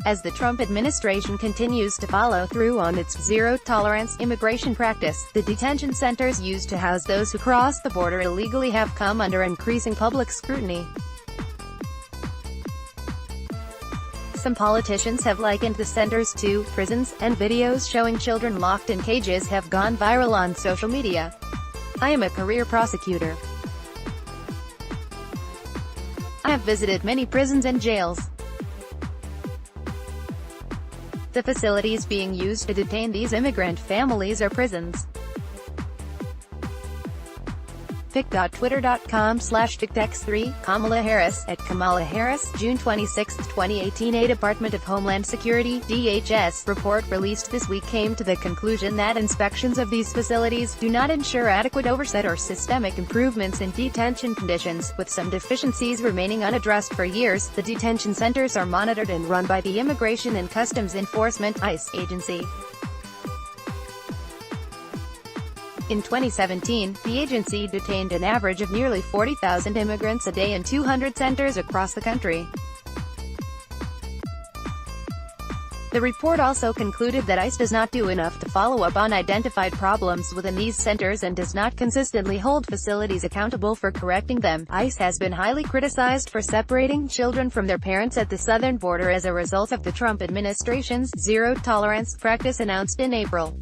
As the Trump administration continues to follow through on its zero-tolerance immigration practice, the detention centers used to house those who cross the border illegally have come under increasing public scrutiny. Some politicians have likened the centers to prisons, and videos showing children locked in cages have gone viral on social media. I am a career prosecutor. I have visited many prisons and jails. The facilities being used to detain these immigrant families are prisons. pic.twitter.com/tictex3, Kamala Harris, at Kamala Harris, June 26, 2018. A Department of Homeland Security (DHS) report released this week came to the conclusion that inspections of these facilities do not ensure adequate oversight or systemic improvements in detention conditions, with some deficiencies remaining unaddressed for years. The detention centers are monitored and run by the Immigration and Customs Enforcement (ICE) agency. In 2017, the agency detained an average of nearly 40,000 immigrants a day in 200 centers across the country. The report also concluded that ICE does not do enough to follow up on identified problems within these centers and does not consistently hold facilities accountable for correcting them. ICE has been highly criticized for separating children from their parents at the southern border as a result of the Trump administration's zero-tolerance practice announced in April.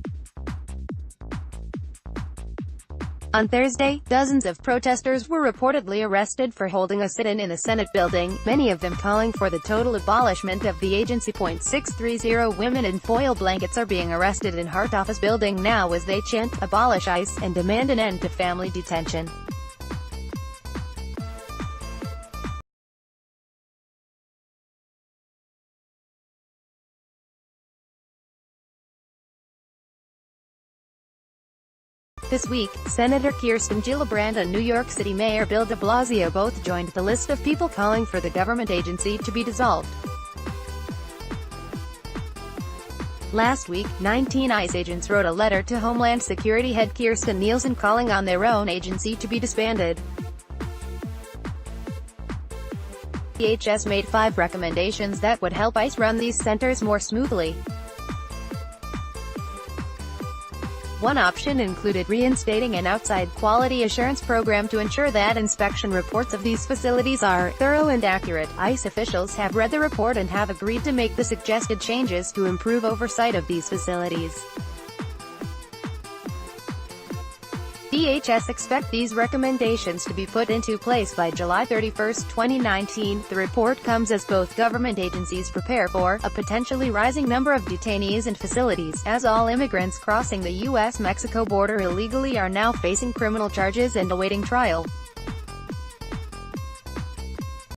On Thursday, dozens of protesters were reportedly arrested for holding a sit-in in the Senate building, many of them calling for the total abolishment of the agency. 630 women in foil blankets are being arrested in Hart Office building now as they chant, "Abolish ICE," and demand an end to family detention. This week, Senator Kirsten Gillibrand and New York City Mayor Bill de Blasio both joined the list of people calling for the government agency to be dissolved. Last week, 19 ICE agents wrote a letter to Homeland Security head Kirstjen Nielsen calling on their own agency to be disbanded. DHS made 5 recommendations that would help ICE run these centers more smoothly. One option included reinstating an outside quality assurance program to ensure that inspection reports of these facilities are thorough and accurate. ICE officials have read the report and have agreed to make the suggested changes to improve oversight of these facilities. DHS expect these recommendations to be put into place by July 31, 2019. The report comes as both government agencies prepare for a potentially rising number of detainees and facilities, as all immigrants crossing the U.S.-Mexico border illegally are now facing criminal charges and awaiting trial.